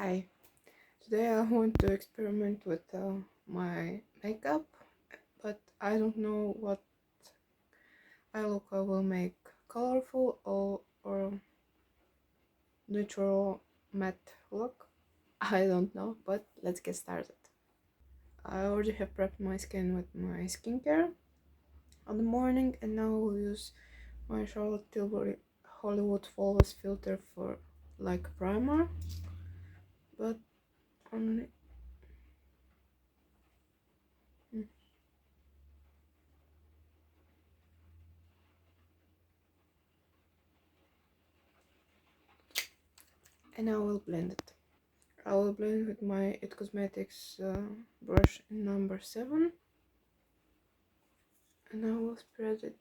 Hi, today I want to experiment with my makeup, but I don't know what eye look I will make, colorful or neutral matte look. I don't know, but let's get started. I already have prepped my skin with my skincare on the morning, and now I will use my Charlotte Tilbury Hollywood Flawless filter for like primer, but only. And I will blend it. I will blend with my It Cosmetics brush in number 7, and I will spread it.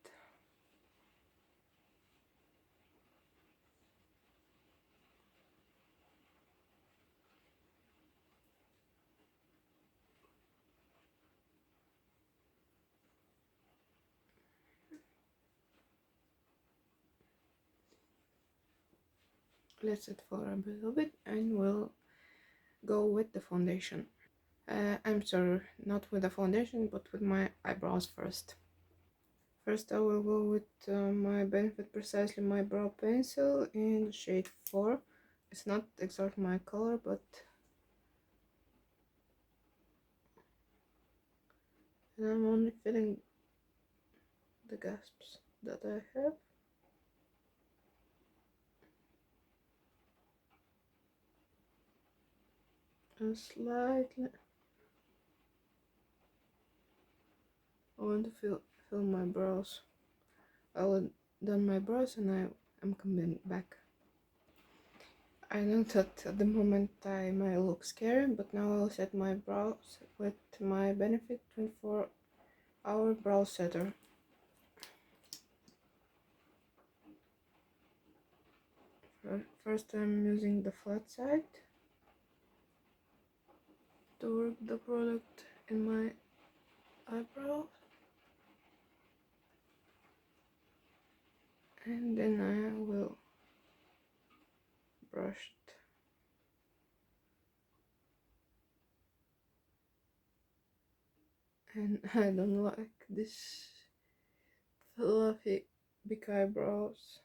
Let it for a little bit, and we'll go with the foundation. I'm sorry, not with the foundation, but with my eyebrows first. First, I will go with my Benefit Precisely My Brow Pencil in shade 4. It's not exactly my color, but and I'm only filling the gasps that I have. And slightly. I want to fill my brows. I will done my brows and I am coming back. I know that at the moment I might look scary, but now I'll set my brows with my Benefit 24-hour brow setter. First I'm using the flat side to work the product in my eyebrows, and then I will brush it. And I don't like this fluffy big eyebrows.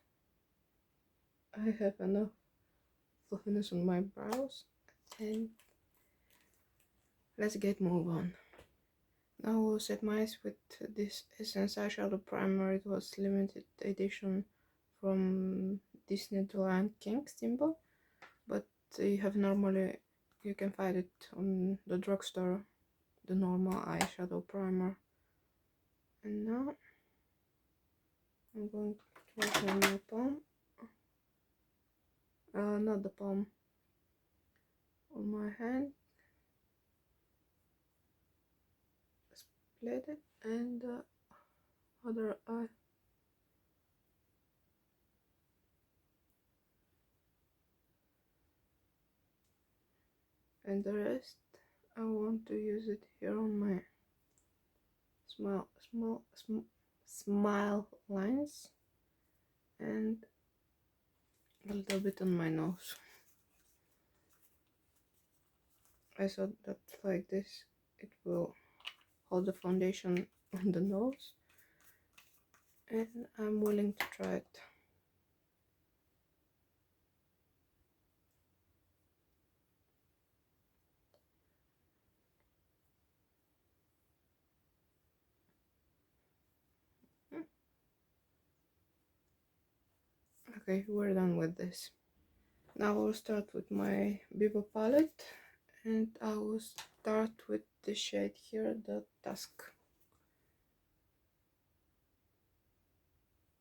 I have enough fluffiness on my brows, and let's get move on. Now we'll set my eyes with this Essence eyeshadow primer. It was limited edition from Disneyland King symbol, but you can find it on the drugstore, the normal eyeshadow primer. And now I'm going to work on my palm, not the palm, on my hand, split it, and the other eye. And the rest I want to use it here on my smile lines and a little bit on my nose. I thought that like this it will hold the foundation on the nose, and I'm willing to try it. Okay, we're done with this. Now we'll start with my Vivo palette, and I will start with the shade here, the Dusk,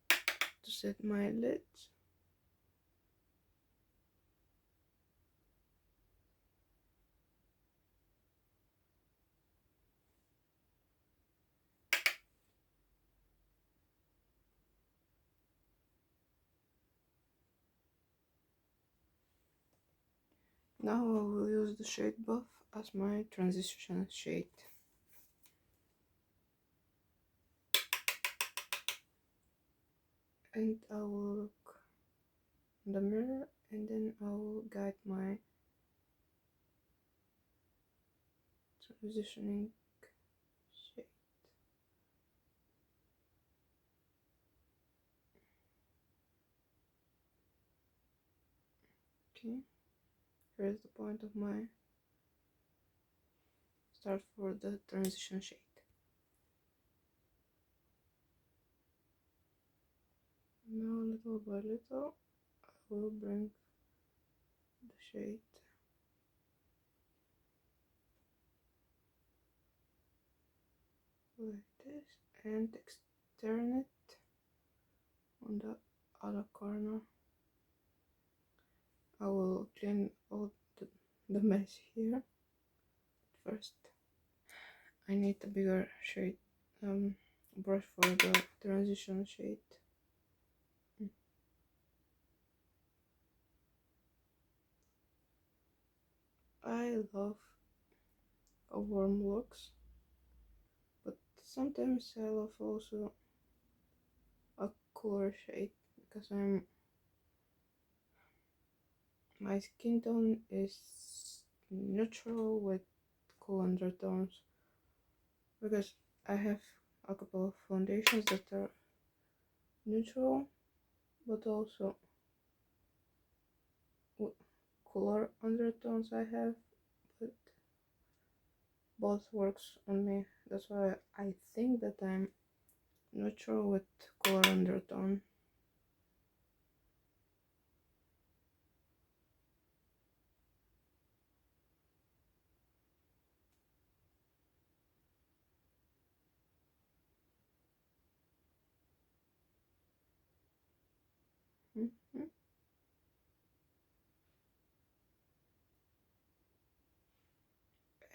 to set my lids. Now I will use the shade Buff as my transition shade. And I will look in the mirror, and then I will guide my transitioning shade. Okay, here's the point of my start for the transition shade. Now little by little I will bring the shade like this and extern it on the other corner. I will clean all the mess here. First I need a bigger shade brush for the transition shade. I love a warm looks, but sometimes I love also a cooler shade because my skin tone is neutral with cool undertones, because I have a couple of foundations that are neutral but also cooler undertones I have, but both works on me. That's why I think that I'm neutral with cooler undertone.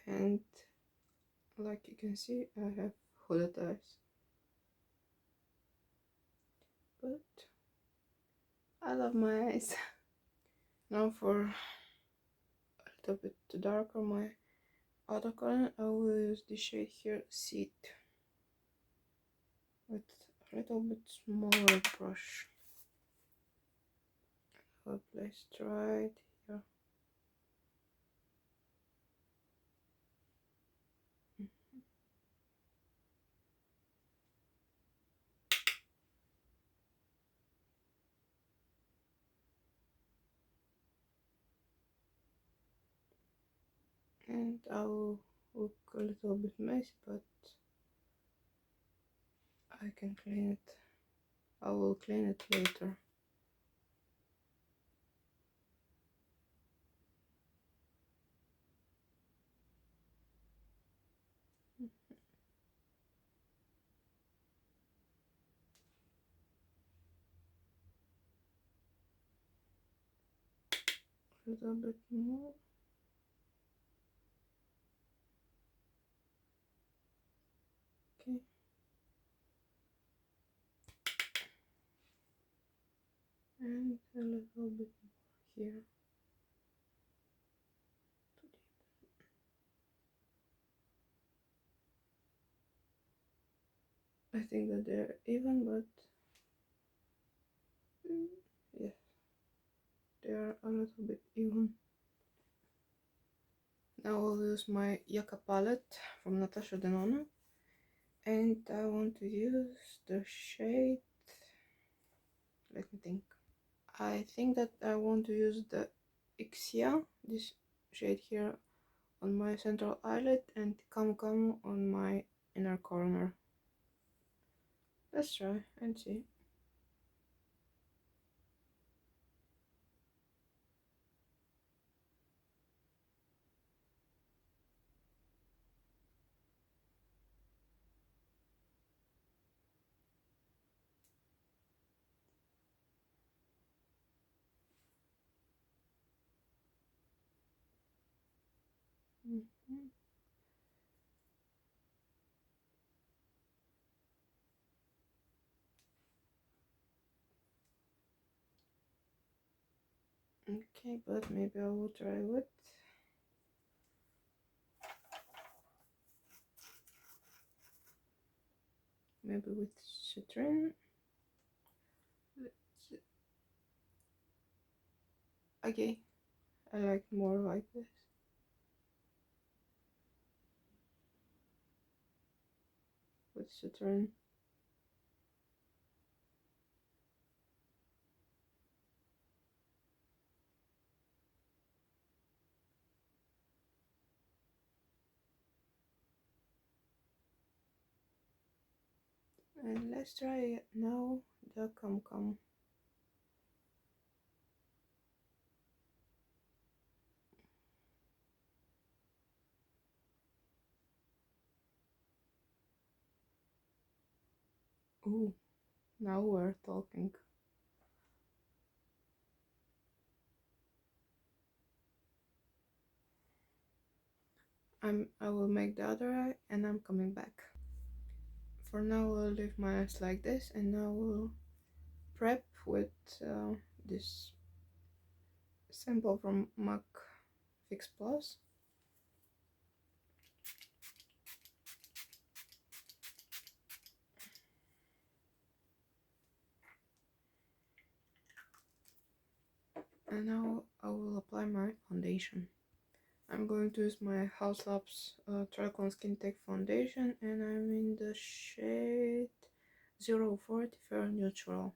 And like you can see, I have Huda ties, but I love my eyes. Now for a little bit darker my outer corner, I will use the shade here, Seed, with a little bit smaller brush. I'll place it right here. And I will look a little bit messy, but I can clean it. I will clean it later. A little bit more. Okay. And a little bit more here. I think that they're even, but yes, they are a little bit even. Now I'll use my Yucca palette from Natasha Denona, and I want to use the shade, let me think. I think that I want to use the Ixia, this shade here, on my central eyelid, and Come Come on my inner corner. Let's try and see. Okay, but maybe I will try with citrine. Okay, I like more like this. citrine. And let's try now the Cum. Ooh, now we're talking. I will make the other eye and I'm coming back. For now I'll leave my eyes like this, and now we'll prep with this sample from MAC Fix Plus. And now I will apply my foundation. I'm going to use my Haus Triclone Skin Tech Foundation, and I'm in the shade 040 Fair Neutral.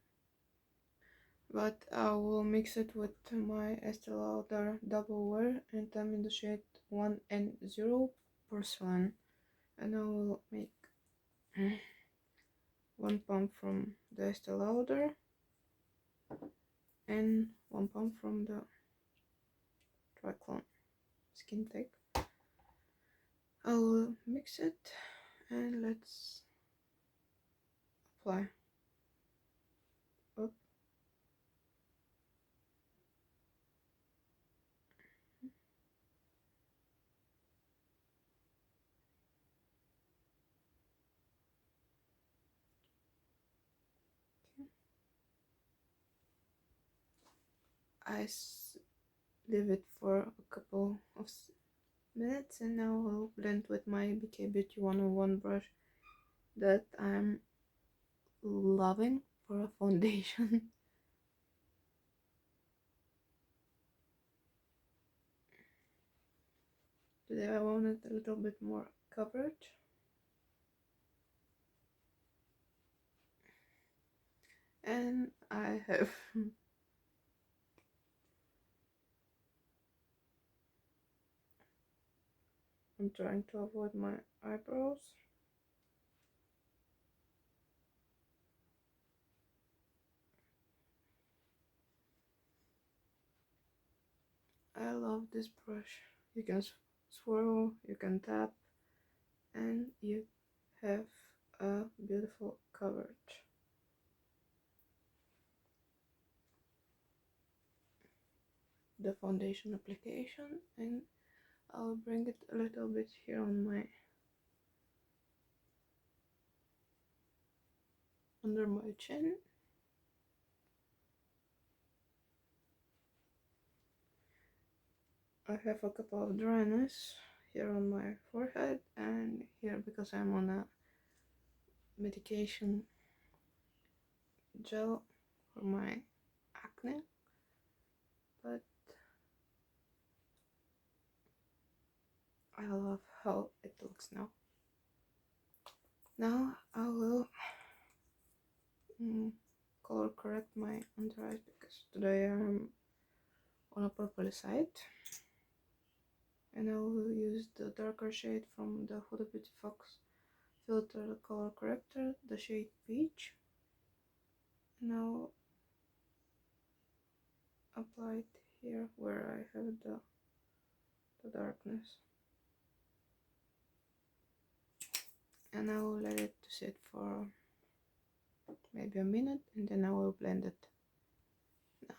But I will mix it with my Estee Lauder Double Wear, and I'm in the shade 1N0 Porcelain. And I will make 1 pump from the Estee Lauder and 1 pump from the Triclone Skin Tech. I will mix it and let's apply. Up. I leave it for a couple of minutes, and now I'll blend with my BK Beauty 101 brush that I'm loving for a foundation. Today I wanted a little bit more coverage. And I have I'm trying to avoid my eyebrows. I love this brush. You can swirl, you can tap, and you have a beautiful coverage. The foundation application, and I'll bring it a little bit here on my under my chin. I have a couple of dryness here on my forehead and here because I'm on a medication gel for my acne, but I love how it looks now. Now I will color correct my under eyes because today I'm on a purple side. And I will use the darker shade from the Huda Beauty Faux Filter Color Corrector, the shade Peach. And I'll apply it here where I have the darkness. And I will let it sit for maybe a minute, and then I will blend it.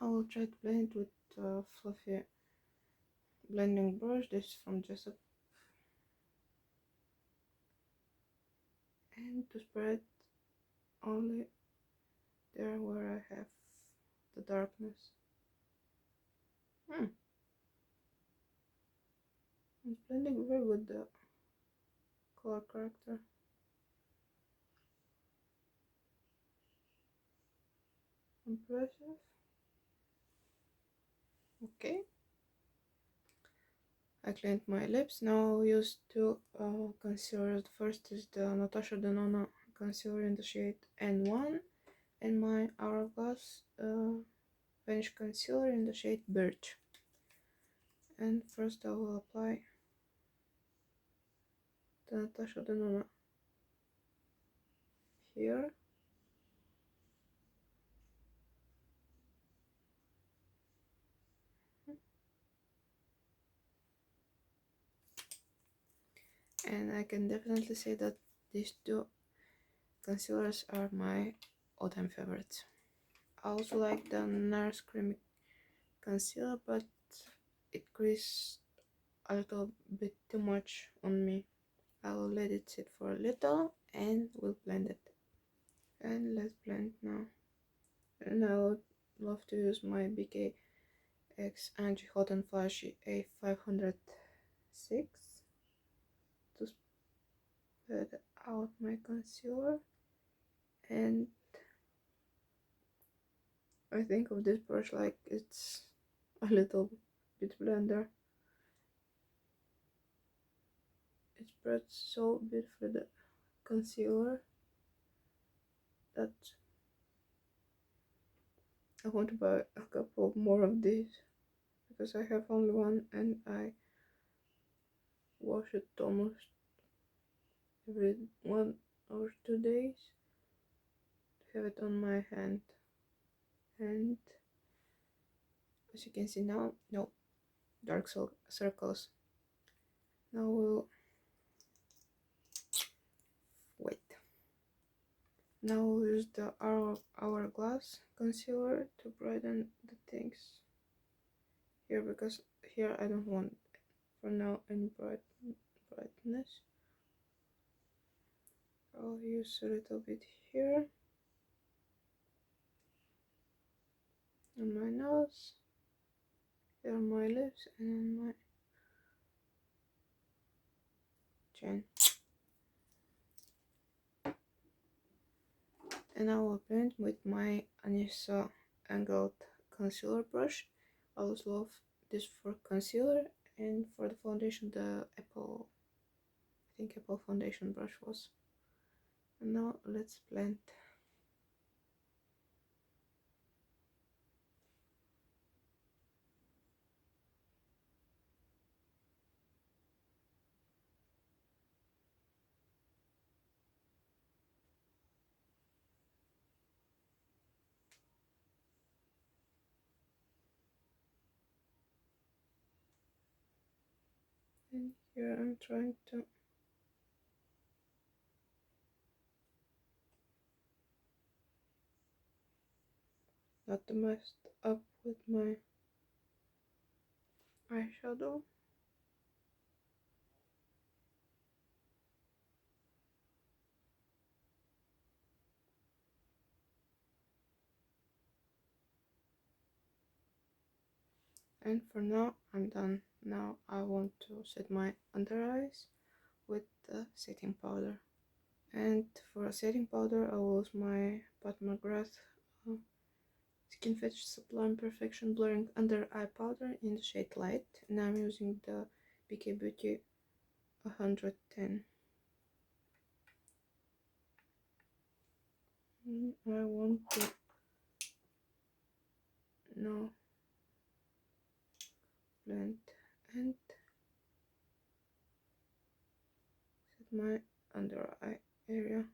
I will try to blend it with a fluffy blending brush. This is from Jessup. And to spread only there where I have the darkness. It's blending very good, the color corrector. Impressive. Okay. I cleaned my lips. Now I'll use two concealers. The first is the Natasha Denona concealer in the shade N1 and my Hourglass Vanish concealer in the shade Birch. And first I will apply the Natasha Denona here. And I can definitely say that these two concealers are my all-time favorites. I also like the NARS Creamy Concealer, but it creased a little bit too much on me. I will let it sit for a little and we'll blend it. And let's blend now. And I would love to use my BKX Angie Hot and Flashy A506 to spread out my concealer. And I think of this brush like it's a little bit blender. It spreads so beautifully the concealer that I want to buy a couple more of these because I have only one and I wash it almost every 1 or 2 days to have it on my hand. And as you can see now, no dark circles. Now we'll wait. Now we'll use the Hourglass concealer to brighten the things here, because here I don't want for now any brightness. I'll use a little bit here on my nose, here on my lips, and on my chin. And I will blend with my Anastasia angled concealer brush. I always love this for concealer, and for the foundation the Apple foundation brush was. And now let's blend. And here I'm trying to not to mess up with my eyeshadow. And for now I'm done. Now I want to set my under eyes with the setting powder. And for a setting powder I will use my McGrath Skin Fetch Sublime Perfection Blurring Under Eye Powder in the shade Light, and I'm using the BK Beauty 110. I want to now blend and set my under eye area.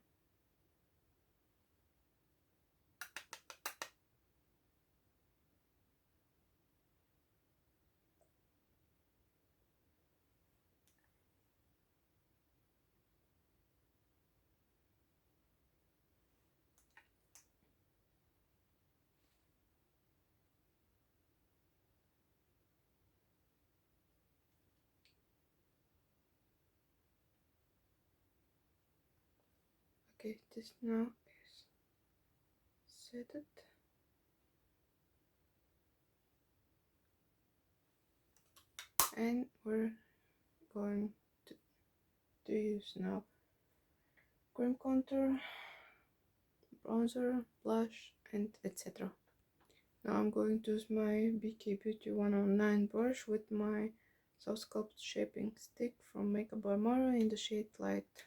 Okay, this now is set it. And we're going to use now cream contour, bronzer, blush, and etc. Now I'm going to use my BK Beauty 109 brush with my Softsculpt shaping stick from Makeup by Mara in the shade Light.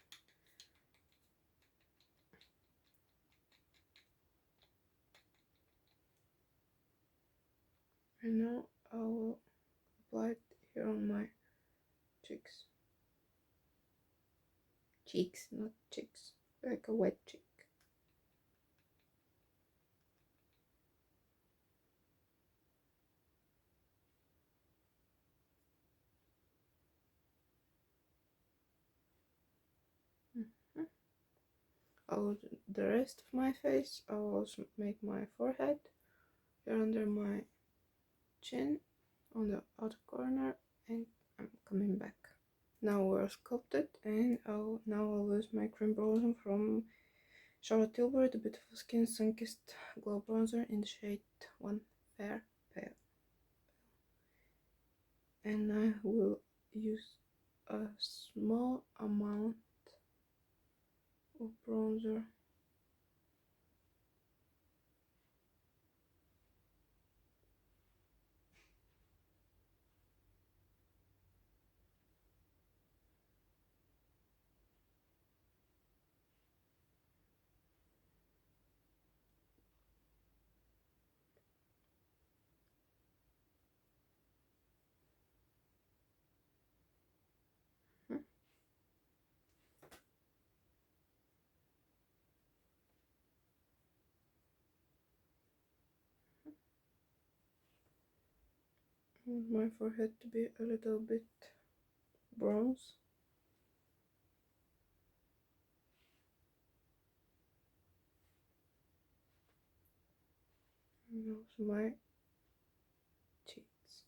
And now I will apply it here on my cheeks. Cheeks, not cheeks, like a wet cheek. I'll do the rest of my face. I'll also make my forehead here under my chin on the outer corner, and I'm coming back. Now we're sculpted, and now I'll use my cream bronzer from Charlotte Tilbury, the Beautiful Skin Sun-Kissed Glow Bronzer in the shade 1 Fair Pale. And I will use a small amount of bronzer I want my forehead to be a little bit bronze. And also my cheeks.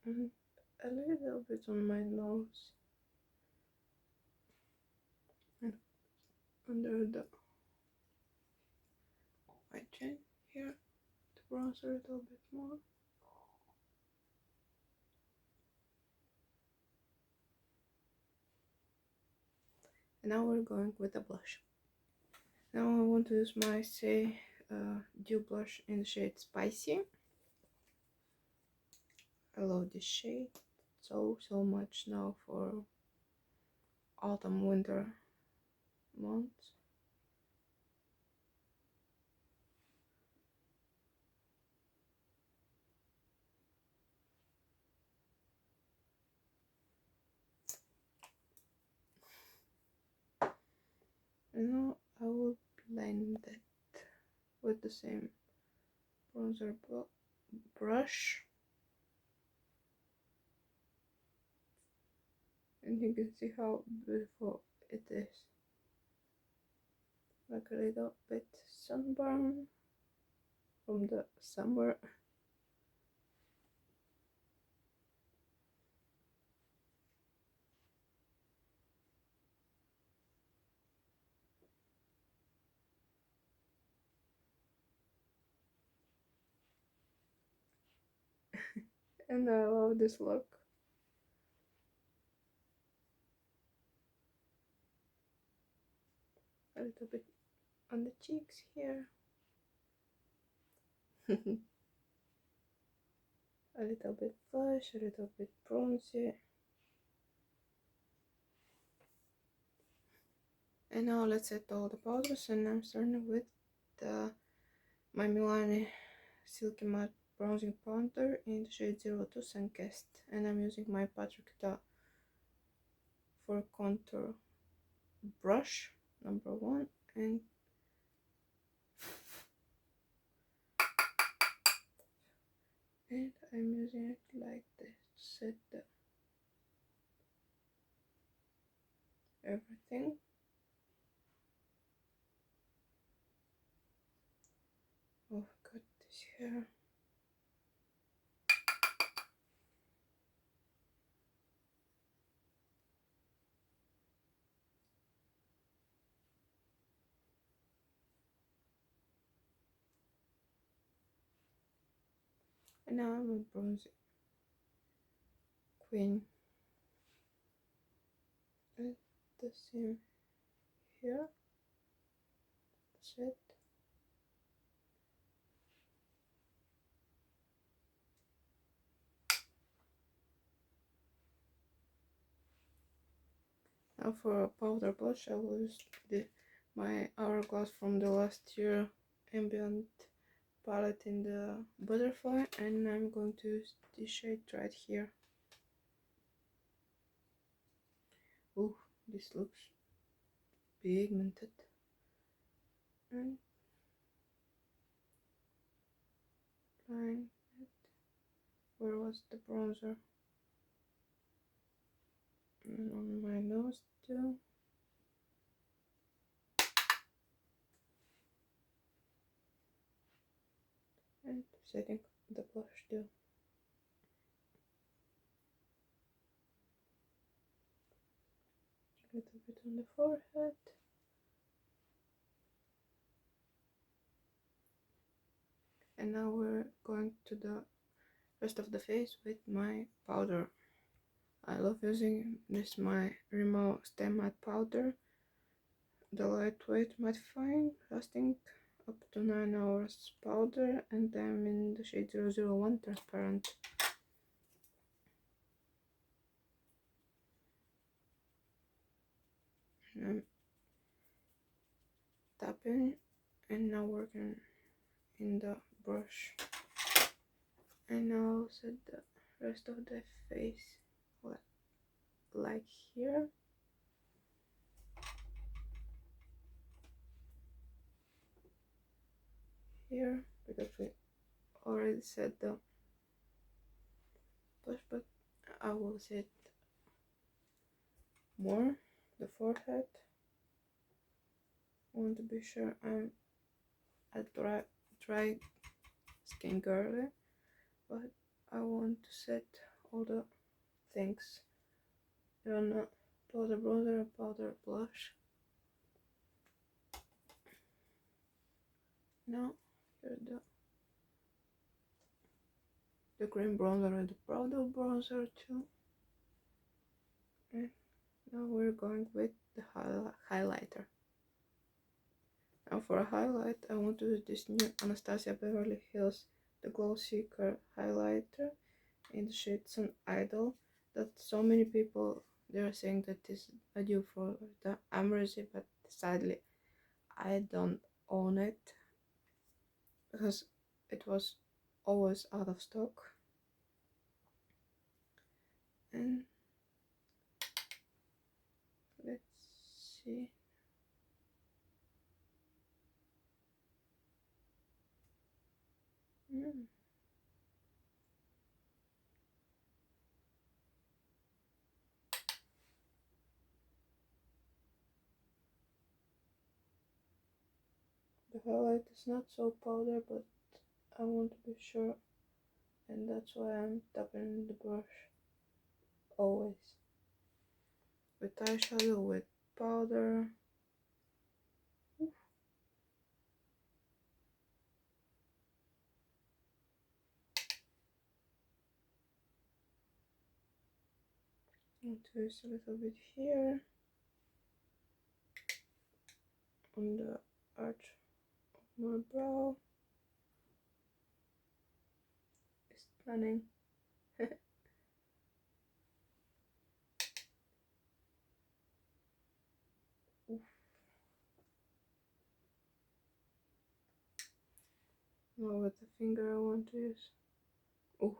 And a little bit on my nose. And under the my chin here, to bronze a little bit more. And now we're going with the blush. Now I want to use my Saie Dew Blush in the shade Spicy. I love this shade so much now for autumn winter months. And now I will blend it with the same bronzer brush, and you can see how beautiful it is, like a little bit sunburn from the summer. And I love this look. A little bit on the cheeks here. A little bit blush, a little bit bronzy. And now let's set all the powders, and I'm starting with my Milani Silky Matte Bronzing Powder in the shade 02 Sun-Kissed. And I'm using my Patrick Huda for contour brush number 1, and I'm using it like this to set everything. Oh, I've got this here. And now I'm a bronzy queen. And the same here. That's it. Now for a powder blush, I will use my Hourglass from the last year Ambient palette in the Butterfly, and I'm going to use this shade right here. Oh, this looks pigmented. And applying it. Where was the bronzer? And on my nose too. And setting the blush too. A little bit on the forehead. And now we're going to the rest of the face with my powder. I love using this my Rimmel Stay Matte powder. The lightweight mattifying, lasting up to 9 hours powder, and I'm in the shade 001 transparent. I'm tapping and now working in the brush, and now set the rest of the face like here. Here, because we already set the blush, but I will set more the forehead. I want to be sure I'm a dry skin girly, but I want to set all the things on a powder bronzer and powder blush. Now here's the green bronzer and the powder bronzer too. And now we're going with the highlighter. Now for a highlight, I want to use this new Anastasia Beverly Hills the Glow Seeker highlighter in the shade Sun Idol. That so many people they're saying that this is a dupe for the Amrezy, but sadly I don't own it because it was always out of stock. And let's see. The highlight is not so powder, but I want to be sure, and that's why I'm tapping the brush always. With eyeshadow, with powder. Oof. And twist a little bit here on the arch of my brow. It's stunning. Oof. Now with the finger I want to use. Oh,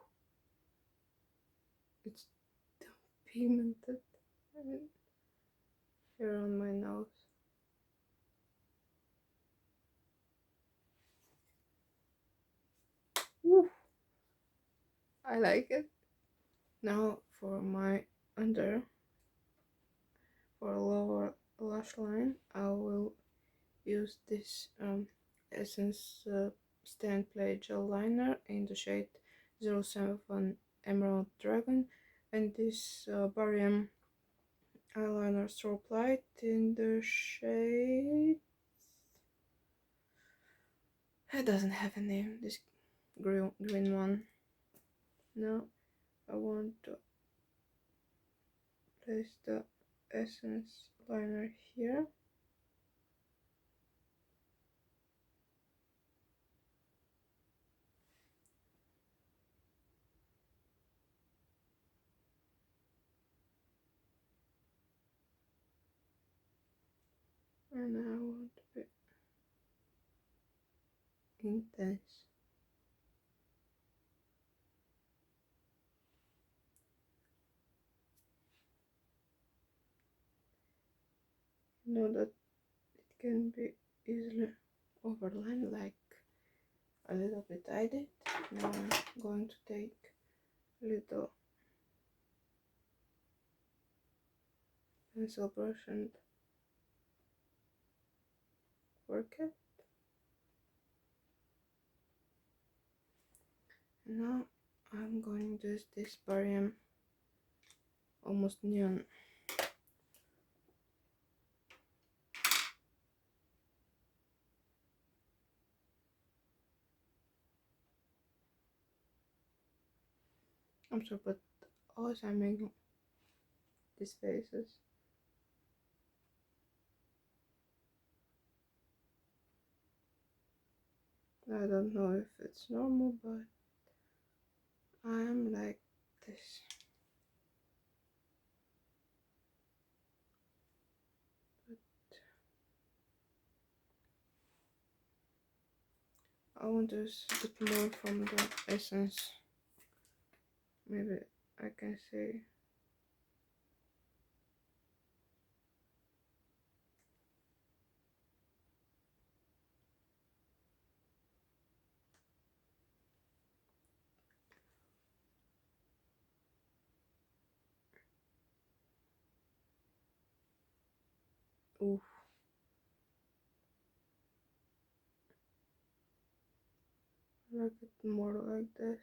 it's too pigmented. And here on my nose. Oof. I like it. Now for my under, for a lower lash line, I will use this Essence Stay and Play gel liner in the shade 07 Emerald Dragon, and this Barium eyeliner Strobe Light in the shade, it doesn't have a name, this green one. Now I want to place the Essence liner here. and I want to be intense. You know that it can be easily overlined, like a little bit I did. Now I'm going to take a little pencil brush and work it. And now I'm going to use this barium almost neon. I'm sorry, but always I'm making these faces. I don't know if it's normal, but I am like this. But I want to use a bit more from the essence. Maybe I can say oof. I like it more like this.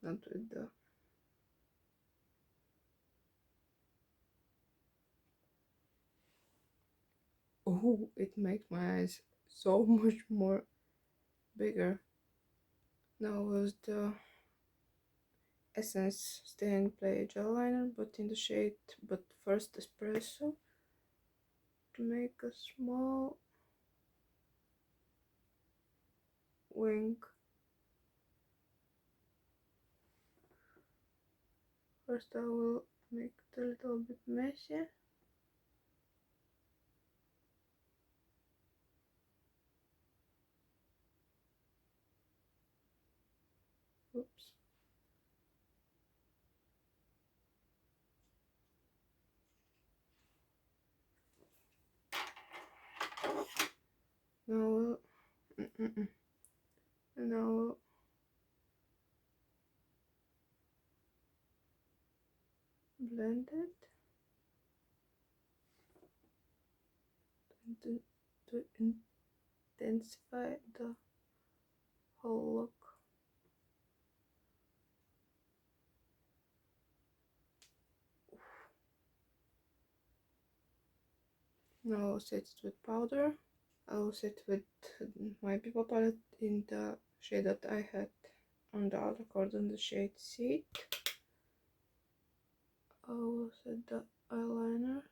Not with the oh, it makes my eyes so much more bigger. Now with the Essence Stay and Play gel liner, but in the shade But First Espresso, to make a small wing. First I will make it a little bit messy. Oops. Now now blend it to intensify the whole look. Now I'll set it with powder. I'll set with my people palette in the shade that I had on the outer corner, the shade Seed. I will set the eyeliner.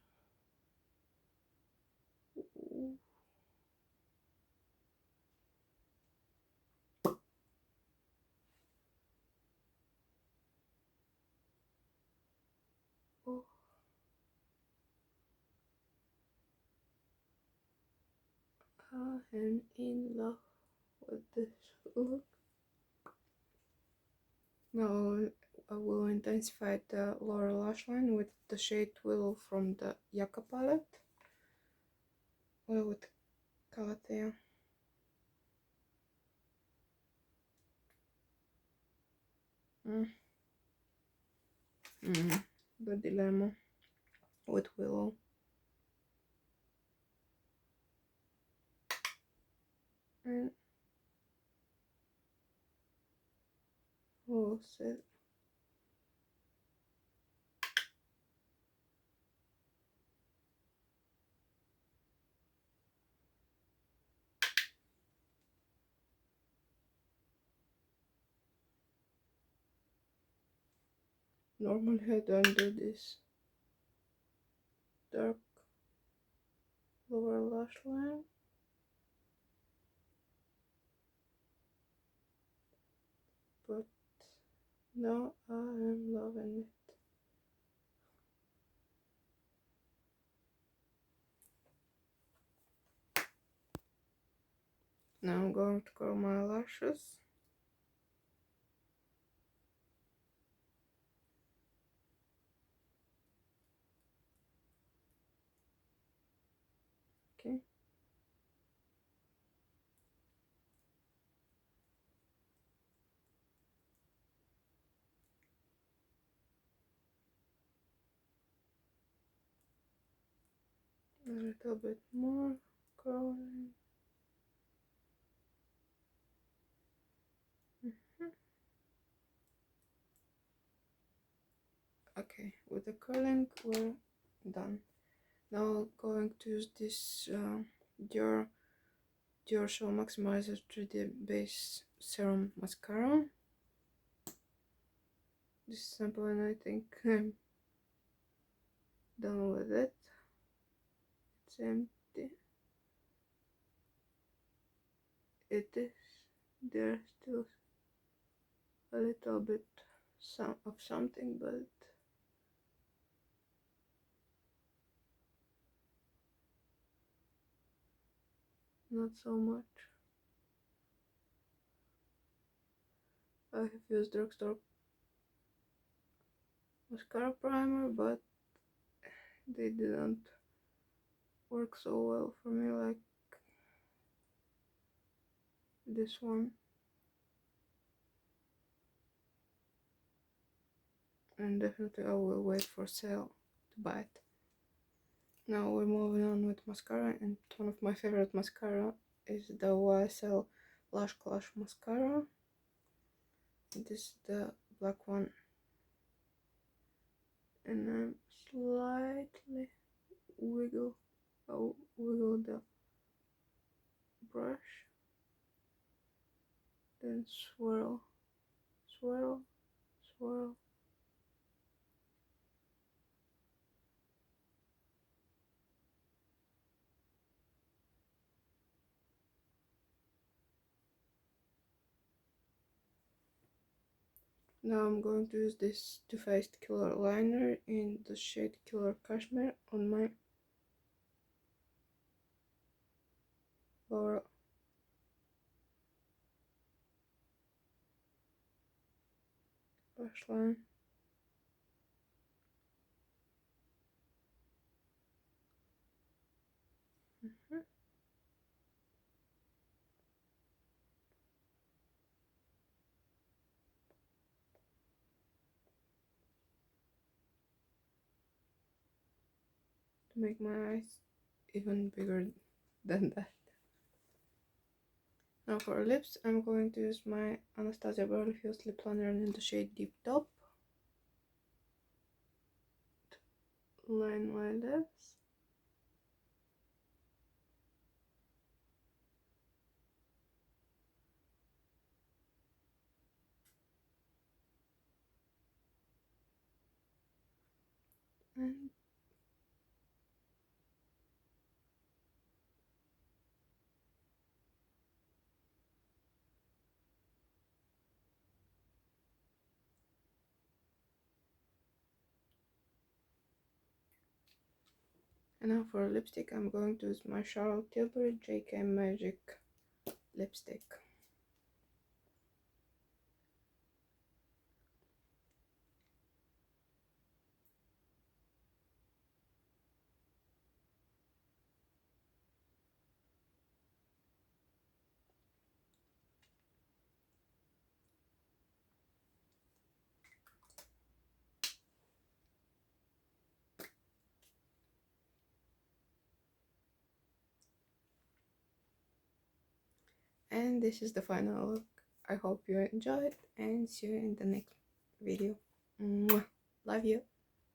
Oh. I am in love with this look. Now I will intensify the lower lash line with the shade Willow from the Yaka palette. Or with Calathea. The Dilemma with Willow. And we'll set normally I don't do this dark lower lash line, but now I am loving it. Now I'm going to curl my lashes. Okay. A little bit more curling. Okay, with the curling we're done. Now going to use this Dior Show Maximizer 3D Base Serum Mascara. This is simple and I think I'm done with it. It's empty. It is. There's still a little bit of something, but not so much. I have used drugstore mascara primer, but they didn't work so well for me like this one. And definitely I will wait for sale to buy it. Now we're moving on with mascara, and one of my favorite mascara is the YSL Lash Clash mascara. This is the black one, and I'm slightly wiggle the brush, then swirl, swirl, swirl. Now I'm going to use this Too Faced Killer Liner in the shade Killer Cashmere on my lower lash line. To make my eyes even bigger than that. Now for lips, I'm going to use my Anastasia Beverly Hills Lip Liner in the shade Deep Top to line my lips. And now for lipstick, I'm going to use my Charlotte Tilbury JK Magic lipstick. And this is the final look. I hope you enjoyed and see you in the next video. Mwah. Love you.